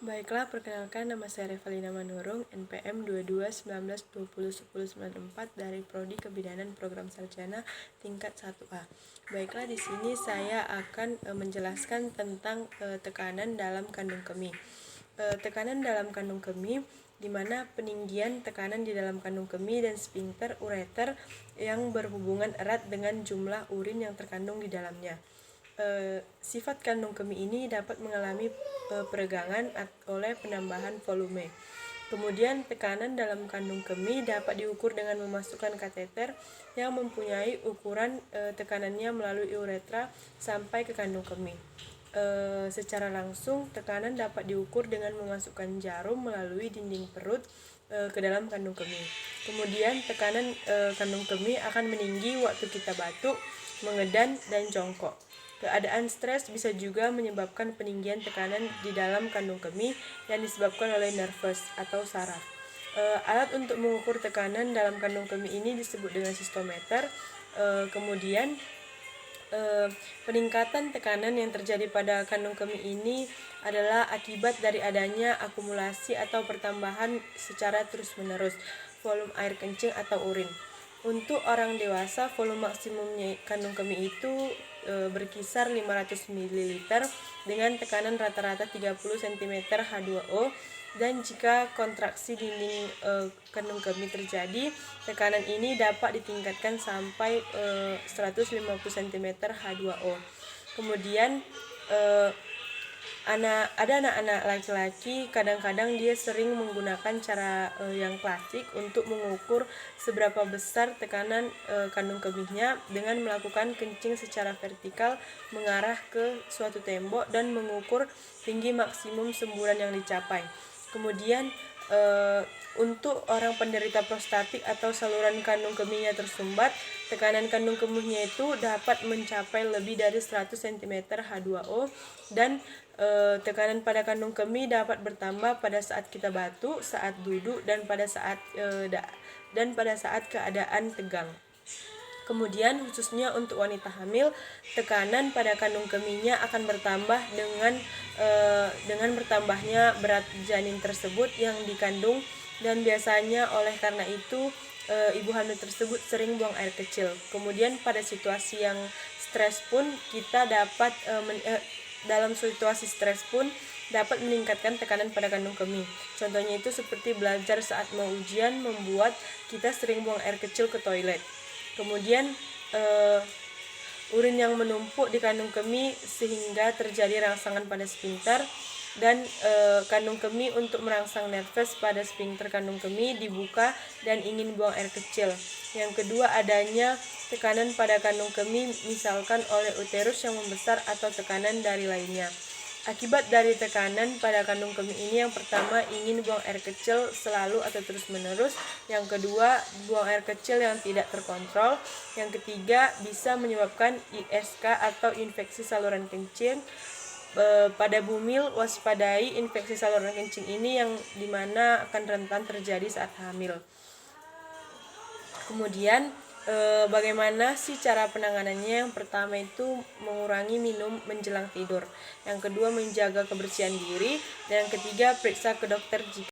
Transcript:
Baiklah, perkenalkan nama saya Revalina Manurung, NPM 2219201094 dari Prodi Kebidanan Program Sarjana tingkat 1A. Baiklah, di sini saya akan menjelaskan tentang tekanan dalam kandung kemih. Tekanan dalam kandung kemih, di mana peninggian tekanan di dalam kandung kemih dan sphincter ureter yang berhubungan erat dengan jumlah urin yang terkandung di dalamnya. Sifat kandung kemih ini dapat mengalami peregangan oleh penambahan volume. Kemudian tekanan dalam kandung kemih dapat diukur dengan memasukkan kateter yang mempunyai ukuran tekanannya melalui uretra sampai ke kandung kemih. Secara langsung tekanan dapat diukur dengan memasukkan jarum melalui dinding perut ke dalam kandung kemih. Kemudian tekanan kandung kemih akan meninggi waktu kita batuk, mengedan, dan jongkok. Keadaan stres bisa juga menyebabkan peninggian tekanan di dalam kandung kemih yang disebabkan oleh nervus atau saraf. Alat untuk mengukur tekanan dalam kandung kemih ini disebut dengan sistometer. Kemudian peningkatan tekanan yang terjadi pada kandung kemih ini adalah akibat dari adanya akumulasi atau pertambahan secara terus-menerus volume air kencing atau urin. Untuk orang dewasa, volume maksimumnya kandung kemih itu berkisar 500 ml dengan tekanan rata-rata 30 cm H2O, dan jika kontraksi dinding kandung kemih terjadi, tekanan ini dapat ditingkatkan sampai 150 cm H2O. Kemudian ada anak-anak laki-laki, kadang-kadang dia sering menggunakan cara yang klasik untuk mengukur seberapa besar tekanan kandung kemihnya dengan melakukan kencing secara vertikal mengarah ke suatu tembok dan mengukur tinggi maksimum semburan yang dicapai. Kemudian untuk orang penderita prostatik atau saluran kandung kemihnya tersumbat, tekanan kandung kemihnya itu dapat mencapai lebih dari 100 cm H2O, dan tekanan pada kandung kemih dapat bertambah pada saat kita batuk, saat duduk, dan pada saat keadaan tegang. Kemudian khususnya untuk wanita hamil, tekanan pada kandung kemihnya akan bertambah dengan bertambahnya berat janin tersebut yang dikandung, dan biasanya oleh karena itu ibu hamil tersebut sering buang air kecil. Kemudian pada situasi yang stres pun kita dapat dalam situasi stres pun dapat meningkatkan tekanan pada kandung kemih. Contohnya itu seperti belajar saat mau ujian membuat kita sering buang air kecil ke toilet. Kemudian urin yang menumpuk di kandung kemih sehingga terjadi rangsangan pada sphincter, dan kandung kemih untuk merangsang nervus pada sphincter kandung kemih dibuka dan ingin buang air kecil. Yang kedua, adanya tekanan pada kandung kemih misalkan oleh uterus yang membesar atau tekanan dari lainnya. Akibat dari tekanan pada kandung kemih ini, yang pertama ingin buang air kecil selalu atau terus-menerus, yang kedua buang air kecil yang tidak terkontrol, yang ketiga bisa menyebabkan ISK atau infeksi saluran kencing. Pada bumil, waspadai infeksi saluran kencing ini yang dimana akan rentan terjadi saat hamil. Kemudian bagaimana sih cara penanganannya? Yang pertama itu mengurangi minum menjelang tidur, yang kedua menjaga kebersihan diri, dan yang ketiga periksa ke dokter jika